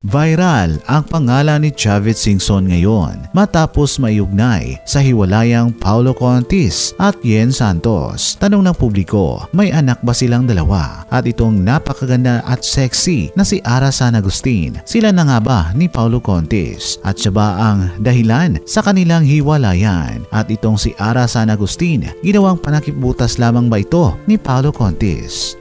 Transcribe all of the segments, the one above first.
Viral ang pangalan ni Chavez Singson ngayon matapos maiugnay sa hiwalayang Paulo Contis at Yen Santos. Tanong ng publiko, may anak ba silang dalawa? At itong napakaganda at sexy na si Ara San Agustin, sila na nga ba ni Paulo Contis? At siya ba ang dahilan sa kanilang hiwalayan? At itong si Ara San Agustin, ginawang panakipbutas lamang ba ito ni Paulo Contis?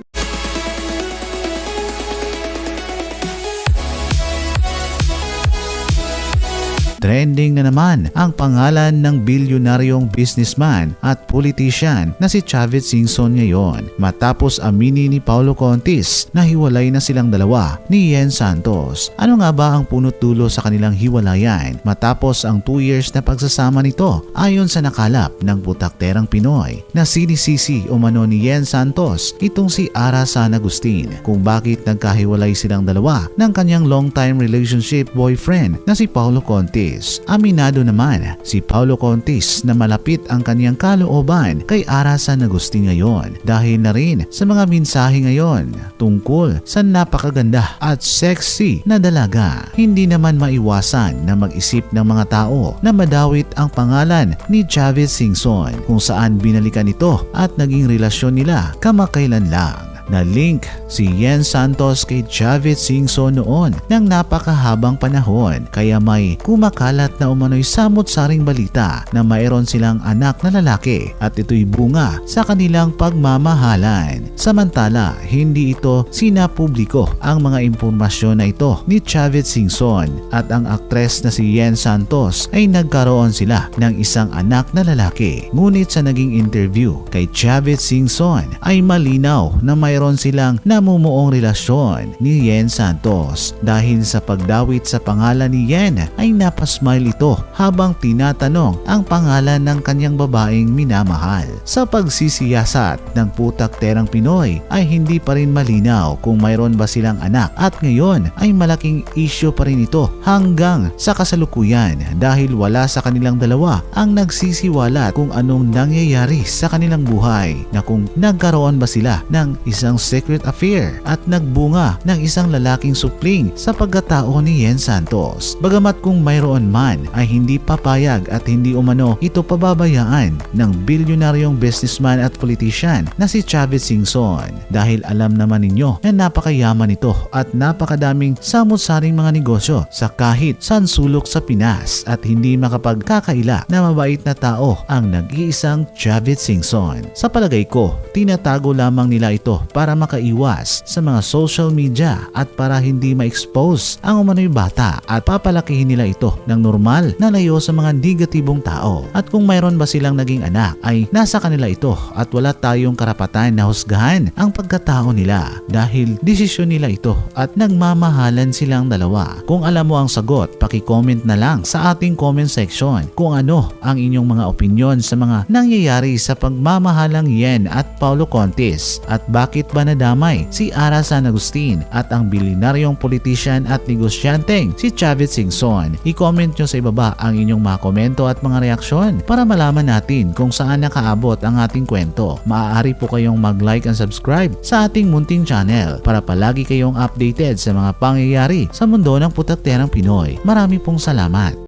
Trending na naman ang pangalan ng bilyonaryong businessman at politician na si Chavez Singson ngayon matapos aminin ni Paulo Contis na hiwalay na silang dalawa ni Yen Santos. Ano nga ba ang punot dulo sa kanilang hiwalayan matapos ang 2 years na pagsasama nito ayon sa nakalap ng putakterang Pinoy na sinisisi umano ni Yen Santos itong si Ara San Agustin kung bakit nagkahiwalay silang dalawa ng kanyang long-time relationship boyfriend na si Paulo Contis. Aminado naman si Paulo Contis na malapit ang kanyang kalooban kay Ara San Agustin ngayon dahil na rin sa mga mensahe ngayon tungkol sa napakaganda at sexy na dalaga. Hindi naman maiwasan na mag-isip ng mga tao na madawit ang pangalan ni Chavez Singson kung saan binalikan ito at naging relasyon nila kamakailan lang. Na-link si Yen Santos kay Chavez Singson noon ng napakahabang panahon kaya may kumakalat na umano'y samot-saring balita na mayroon silang anak na lalaki at ito'y bunga sa kanilang pagmamahalan. Samantala, hindi ito sinapubliko ang mga impormasyon na ito ni Chavez Singson at ang aktres na si Yen Santos ay nagkaroon sila ng isang anak na lalaki. Ngunit sa naging interview kay Chavez Singson ay malinaw na mayroon silang namumuong relasyon ni Yen Santos dahil sa pagdawit sa pangalan ni Yen ay napasmile ito habang tinatanong ang pangalan ng kanyang babaeng minamahal. Sa pagsisiyasat ng putakterang Pinoy ay hindi pa rin malinaw kung mayroon ba silang anak at ngayon ay malaking issue pa rin ito hanggang sa kasalukuyan dahil wala sa kanilang dalawa ang nagsisiwalat kung anong nangyayari sa kanilang buhay na kung nagkaroon ba sila ng isang secret affair at nagbunga ng isang lalaking supling sa pagkatao ni Yen Santos. Bagamat kung mayroon man ay hindi papayag at hindi umano ito pababayaan ng bilyonaryong businessman at politician na si Chavez Singson dahil alam naman ninyo na napakayaman ito at napakadaming samot-saring mga negosyo sa kahit saan sulok sa Pinas at hindi makapagkakaila na mabait na tao ang nag-iisang Chavez Singson. Sa palagay ko, tinatago lamang nila ito para makaiwas sa mga social media at para hindi ma-expose ang umano'y bata at papalakihin nila ito ng normal na layo sa mga negatibong tao. At kung mayroon ba silang naging anak ay nasa kanila ito at wala tayong karapatan na husgahan ang pagkatao nila dahil desisyon nila ito at nagmamahalan silang dalawa. Kung alam mo ang sagot, paki-comment na lang sa ating comment section kung ano ang inyong mga opinyon sa mga nangyayari sa pagmamahalang Yen at Paulo Contis at bakit ba nadamay si Ara San Agustin at ang bilyonaryong politician at negosyanteng si Chavez Singson. I-comment nyo sa ibaba ang inyong mga komento at mga reaksyon para malaman natin kung saan nakaabot ang ating kwento. Maaari po kayong mag-like and subscribe sa ating munting channel para palagi kayong updated sa mga pangyayari sa mundo ng putakterang Pinoy. Marami pong salamat.